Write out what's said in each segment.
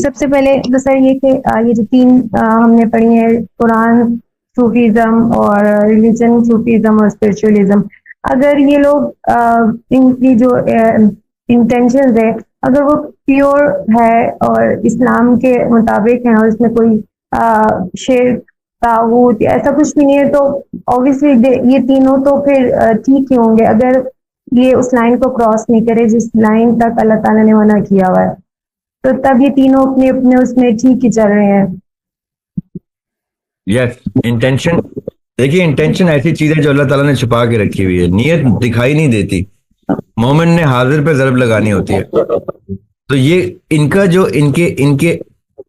سب سے پہلے تو سر یہ کہ یہ جو تین ہم نے پڑھی ہیں قرآن، صوفیزم اور ریلیجن، صوفیزم اور اسپرچولیزم، اگر یہ لوگ ان کی جو انٹینشنز ہے اگر وہ پیور ہے اور اسلام کے مطابق ہیں اور اس میں کوئی شرک، طاغوت یا ایسا کچھ بھی نہیں ہے، تو obviously یہ تینوں تو پھر ٹھیک ہی ہوں گے اگر یہ اس لائن کو کراس نہیں کرے جس لائن تک اللہ تعالیٰ نے منع کیا ہوا ہے، تو تب یہ تینوں اپنے اپنے اس میں ٹھیک ہی چل رہے ہیں۔ یس، انٹینشن، دیکھیے انٹینشن ایسی چیز ہے جو اللہ تعالیٰ نے چھپا کے رکھی ہوئی ہے، نیت دکھائی نہیں دیتی، مومن نے حاضر پہ ضرب لگانی ہوتی ہے۔ تو یہ ان کا جو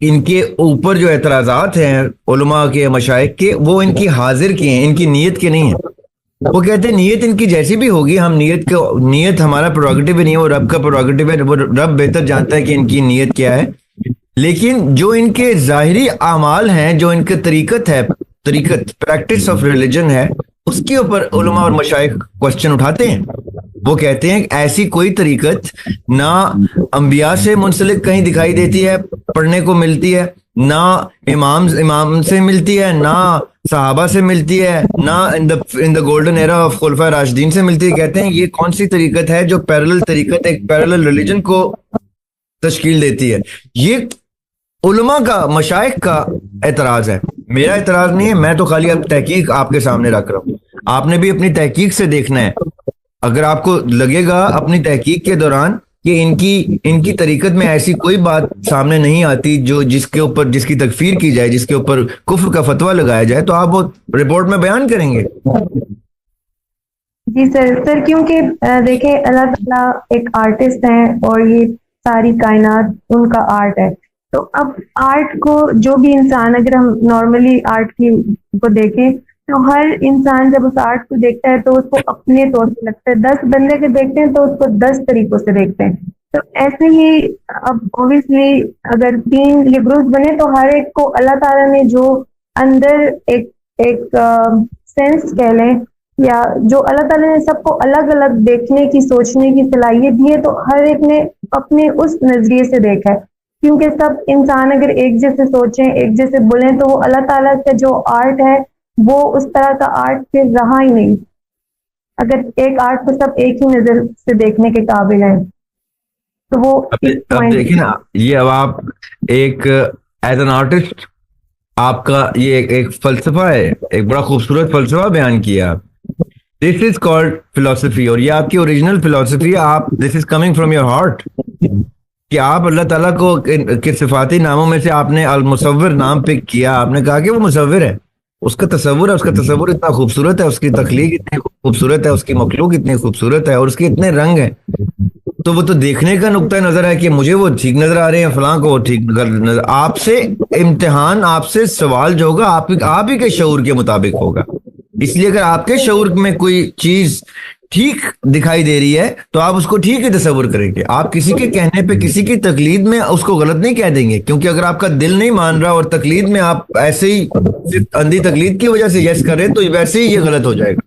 ان کے اوپر جو اعتراضات ہیں علماء کے، مشائخ کے، وہ ان کی حاضر کی ہیں، ان کی نیت کے نہیں ہیں۔ وہ کہتے ہیں نیت ان کی جیسی بھی ہوگی، ہم نیت ہمارا پروگیٹو بھی نہیں ہے، وہ رب کا پروگیٹو ہے، وہ رب بہتر جانتا ہے کہ ان کی نیت کیا ہے، لیکن جو ان کے ظاہری اعمال ہیں، جو ان کے طریقت پریکٹس آف ریلیجن ہے، اس کے اوپر علماء اور مشائخ کوسچن اٹھاتے ہیں۔ وہ کہتے ہیں ایسی کوئی طریقت نہ انبیاء سے منسلک کہیں دکھائی دیتی ہے، پڑھنے کو ملتی ہے، نہ امام سے ملتی ہے، نہ صحابہ سے ملتی ہے، نہ ان دا گولڈن ایرا آف خلفاء راشدین سے ملتی ہے۔ کہتے ہیں یہ کون سی طریقت ہے جو پیرلل طریقت، ایک پیرلل ریلیجن کو تشکیل دیتی ہے۔ یہ علماء کا، مشائخ کا اعتراض ہے، میرا اعتراض نہیں ہے، میں تو خالی اب تحقیق آپ کے سامنے رکھ رہا ہوں، آپ نے بھی اپنی تحقیق سے دیکھنا ہے۔ اگر آپ کو لگے گا اپنی تحقیق کے دوران کہ ان کی طریقت میں ایسی کوئی بات سامنے نہیں آتی جو جس کی تکفیر کی جائے، جس کے اوپر کفر کا فتویٰ لگایا جائے، تو آپ وہ رپورٹ میں بیان کریں گے۔ جی سر کیونکہ دیکھیں اللہ تعالیٰ ایک آرٹسٹ ہیں اور یہ ساری کائنات ان کا آرٹ ہے، تو اب آرٹ کو جو بھی انسان، اگر ہم نارملی آرٹ کو دیکھیں تو ہر انسان جب اس آرٹ کو دیکھتا ہے تو اس کو اپنے طور سے لگتا ہے، 10 بندے کے دیکھتے ہیں تو اس کو 10 طریقوں سے دیکھتے ہیں۔ تو ایسے ہی اب اوبیسلی اگر 3 یہ گروپ بنے تو ہر ایک کو اللہ تعالیٰ نے جو اندر ایک سینس کہہ لیں، یا جو اللہ تعالیٰ نے سب کو الگ الگ دیکھنے کی، سوچنے کی صلاحیت دی ہے، تو ہر ایک نے اپنے اس نظریے سے دیکھا ہے، کیونکہ سب انسان اگر ایک جیسے سوچیں، ایک جیسے بولیں، تو وہ اللہ تعالیٰ کا جو آرٹ ہے وہ اس طرح کا آرٹ پھر رہا ہی نہیں، اگر ایک آرٹ کو سب ایک ہی نظر سے دیکھنے کے قابل ہیں تو وہ اب دیکھیں نا، یہ اب آپ ایک ایز این آرٹسٹ آپ کا یہ ایک فلسفہ ہے، ایک بڑا خوبصورت فلسفہ بیان کیا، دس از کالڈ فلسفی، اور یہ آپ کی اوریجنل فلسفی ہے، آپ this is coming from your heart, کہ آپ اللہ تعالیٰ کو کے صفاتی ناموں میں سے آپ نے المصور نام پک کیا، آپ نے کہا کہ وہ مصور ہے، اس کا تصور ہے، اس کا تصور اتنا خوبصورت ہے، اس کی تخلیق اتنی خوبصورت ہے، اس کی مخلوق اتنی خوبصورت ہے، اور اس کے اتنے رنگ ہیں، تو وہ تو دیکھنے کا نقطہ نظر ہے کہ مجھے وہ ٹھیک نظر آ رہے ہیں، فلاں کو وہ ٹھیک نظر، آپ سے امتحان، آپ سے سوال جو ہوگا آپ ہی کے شعور کے مطابق ہوگا، اس لیے اگر آپ کے شعور میں کوئی چیز ٹھیک دکھائی دے رہی ہے تو آپ اس کو ٹھیک ہی تصور کریں گے، آپ کسی کے کہنے پہ، کسی کی تقلید میں اس کو غلط نہیں کہہ دیں گے، کیونکہ اگر آپ کا دل نہیں مان رہا اور تقلید میں آپ ایسے ہی صرف اندھی تقلید کی وجہ سے یس کر رہے تو ویسے ہی یہ غلط ہو جائے گا،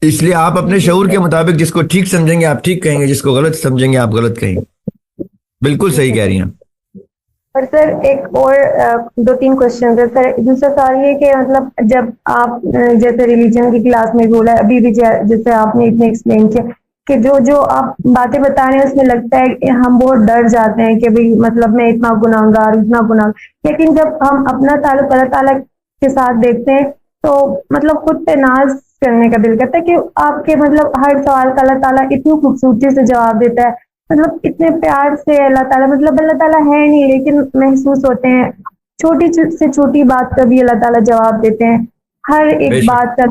اس لیے آپ اپنے شعور کے مطابق جس کو ٹھیک سمجھیں گے آپ ٹھیک کہیں گے، جس کو غلط سمجھیں گے آپ غلط کہیں گے۔ بالکل صحیح کہہ رہی ہیں۔ اور سر ایک اور 2-3 کوشچن ہے سر۔ دوسرا سوال یہ کہ مطلب جب آپ جیسے ریلیجن کی کلاس میں بولا ہے، ابھی بھی جیسے آپ نے اتنے ایکسپلین کیا کہ جو آپ باتیں بتا رہے ہیں اس میں لگتا ہے کہ ہم بہت ڈر جاتے ہیں کہ بھئی مطلب میں اتنا گناہگار، لیکن جب ہم اپنا تعلق اللہ تعالیٰ کے ساتھ دیکھتے ہیں تو مطلب خود پہ ناز کرنے کا دل کرتا ہے کہ آپ کے مطلب ہر سوال کا اللہ تعالیٰ اتنی خوبصورتی سے جواب دیتا ہے، مطلب اتنے پیار سے اللہ تعالیٰ، مطلب اللہ تعالیٰ ہے نہیں لیکن محسوس ہوتے ہیں، چھوٹی سے چھوٹی بات کا بھی اللہ تعالیٰ جواب دیتے ہیں، ہر ایک بات کا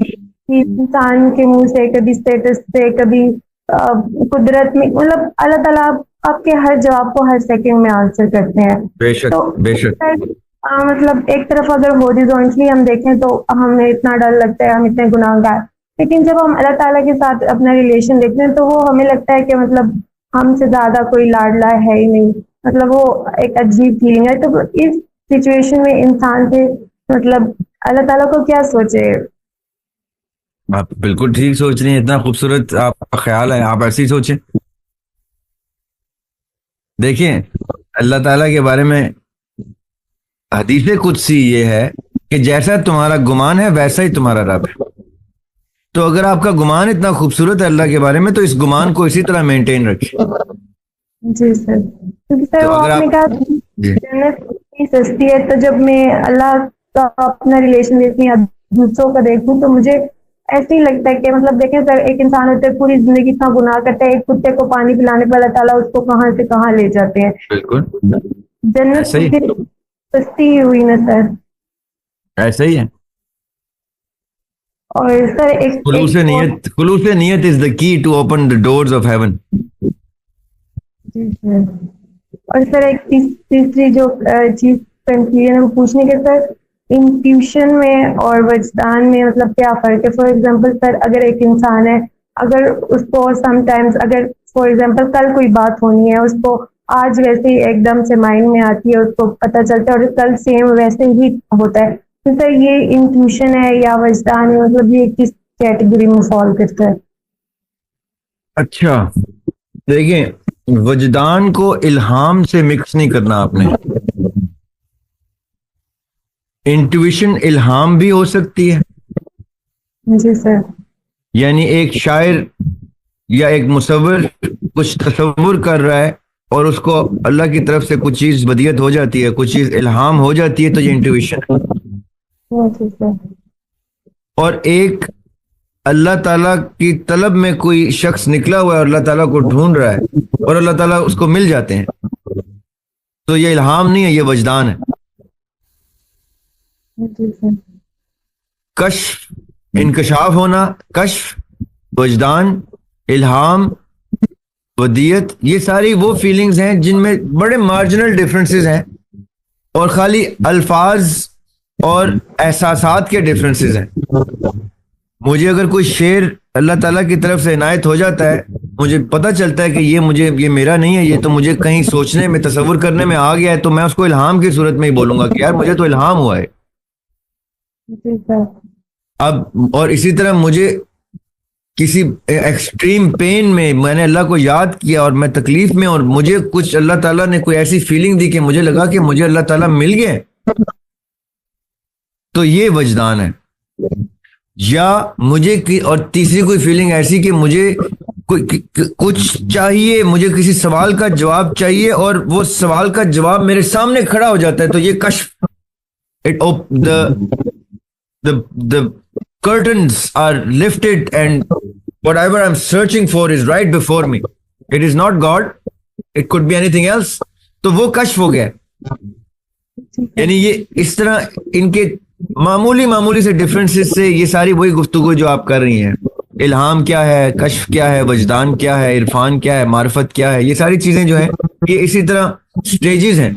انسان کے منہ سے، کبھی اسٹیٹس سے، کبھی قدرت میں، مطلب اللہ تعالیٰ آپ کے ہر جواب کو ہر سیکنڈ میں آنسر کرتے ہیں۔ بے شک تو بے شک، مطلب ایک طرف اگر ہاریزونٹلی ہم دیکھیں تو ہمیں اتنا ڈر لگتا ہے، ہم اتنے گناہ گار، لیکن جب ہم اللہ تعالیٰ کے ساتھ اپنا ریلیشن دیکھتے ہیں تو وہ ہمیں لگتا ہے کہ مطلب ہم سے زیادہ کوئی لاڈلا ہے ہی نہیں، مطلب وہ ایک عجیب فیلنگ ہے۔ تو اس سچویشن میں انسان سے مطلب اللہ تعالیٰ کو کیا سوچے؟ آپ بالکل ٹھیک سوچ رہی ہیں، اتنا خوبصورت آپ کا خیال ہے، آپ ایسے ہی سوچیں۔ دیکھیں اللہ تعالیٰ کے بارے میں حدیث قدسی یہ ہے کہ جیسا تمہارا گمان ہے ویسا ہی تمہارا رب ہے. تو اگر آپ کا گمان اتنا خوبصورت ہے اللہ کے بارے میں تو اس گمان کو اسی طرح مینٹین رکھیں. جی سر. کیونکہ سر تو وہ اگر آپ نے آپ کہا جنت اتنی سستی ہے، تو جب میں اللہ کا اپنا ریلیشن دیکھتی ہوں دوسروں کا دیکھوں تو مجھے ایسے ہی لگتا ہے کہ مطلب دیکھیں سر، ایک انسان ہوتا ہے پوری زندگی اتنا گناہ کرتا ہے، ایک کتے کو پانی پلانے پر اللہ تعالیٰ اس کو کہاں سے کہاں لے جاتے ہیں. بالکل جنت ایسا ہی پھر سستی ہی ہوئی نا سر. ایسا ہی ہے. اور سر خلوص نیت is the key to open the doors of heaven. جی سر. اور سر ایک تیسری جو چیز کنفیوژن ہے وہ پوچھنے کے سر، انٹیوشن میں اور وجدان میں مطلب کیا فرق ہے؟ فار ایگزامپل سر، اگر ایک انسان ہے، اگر اس کو سم ٹائمز اگر فار ایگزامپل کل کوئی بات ہونی ہے، اس کو آج ویسے ہی ایک دم سے مائنڈ میں آتی ہے، اس کو پتہ چلتا ہے اور کل سیم ویسے ہی ہوتا ہے، تو سر یہ انٹیوشن ہے یا وجدان ہے، مطلب یہ کس کیٹیگری میں فال کرتا ہے؟ اچھا دیکھیں، وجدان کو الہام سے مکس نہیں کرنا آپ نے. انٹویشن الہام بھی ہو سکتی ہے. جی سر. یعنی ایک شاعر یا ایک مصور کچھ تصور کر رہا ہے اور اس کو اللہ کی طرف سے کچھ چیز بدیت ہو جاتی ہے، کچھ چیز الہام ہو جاتی ہے، تو یہ انٹویشن. جی سر. اور ایک اللہ تعالیٰ کی طلب میں کوئی شخص نکلا ہوا ہے اور اللہ تعالیٰ کو ڈھونڈ رہا ہے اور اللہ تعالیٰ اس کو مل جاتے ہیں، تو یہ الہام نہیں ہے، یہ وجدان ہے. جی سر. کشف، انکشاف ہونا، کشف، وجدان، الہام، ودیت، یہ ساری وہ فیلنگز ہیں جن میں بڑے مارجنل ڈفرنسز ہیں اور خالی الفاظ اور احساسات کے ڈفرنسز ہیں. مجھے اگر کوئی شعر اللہ تعالیٰ کی طرف سے عنایت ہو جاتا ہے، مجھے پتہ چلتا ہے کہ یہ میرا نہیں ہے، یہ تو مجھے کہیں سوچنے میں، تصور کرنے میں آ گیا ہے، تو میں اس کو الہام کی صورت میں ہی بولوں گا کہ یار مجھے تو الہام ہوا ہے. جی سر. اب اور اسی طرح مجھے کسی ایکسٹریم پین میں نے اللہ کو یاد کیا اور میں تکلیف میں، اور مجھے کچھ اللہ تعالیٰ نے کوئی ایسی فیلنگ دی کہ مجھے لگا کہ مجھے اللہ تعالیٰ مل گئے، تو یہ وجدان ہے. یا مجھے اور تیسری کوئی فیلنگ ایسی کہ مجھے کچھ چاہیے، مجھے کسی سوال کا جواب چاہیے اور وہ سوال کا جواب میرے سامنے کھڑا ہو جاتا ہے، تو یہ کشف. The curtains are lifted and whatever I'm searching for is right before me. It is not God, it could be anything else. تو وہ کشف ہو گیا. یعنی یہ اس طرح ان کے معمولی سے ڈفرینسز سے یہ ساری وہی گفتگو جو آپ کر رہی ہیں، الہام کیا ہے، کشف کیا ہے، وجدان کیا ہے، عرفان کیا ہے، معرفت کیا ہے، یہ ساری چیزیں جو ہیں یہ اسی طرح سٹیجز ہیں.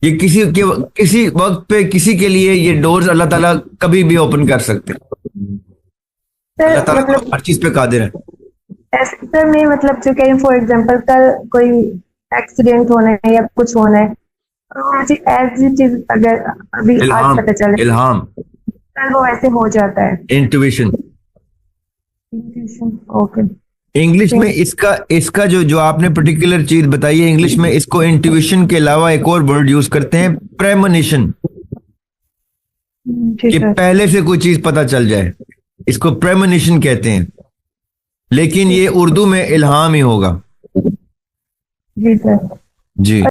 یہ کسی وقت پہ کسی کے لیے یہ ڈورز اللہ تعالیٰ کبھی بھی اوپن کر سکتے ہیں. اللہ تعالیٰ ہر چیز پہ قادر ہے. سر میں مطلب جو کہ فار ایگزامپل کل کوئی ایکسیڈنٹ ہونا ہے یا کچھ ہونا ہے، مجھے ایسی چیز اگر ابھی آج پتہ چلے، الہام کل وہ ایسے ہو جاتا ہے. انٹویشن. اوکے. انگلش میں اس کا جو آپ نے پرٹیکولر چیز بتائی ہے، انگلش میں اس کو انٹویشن کے علاوہ ایک اور ورڈ یوز کرتے ہیں، پریمونیشن، کہ پہلے سے کوئی چیز پتہ چل جائے، اس کو پریمونیشن کہتے ہیں، لیکن یہ اردو میں الہام ہی ہوگا. جی سر. جی.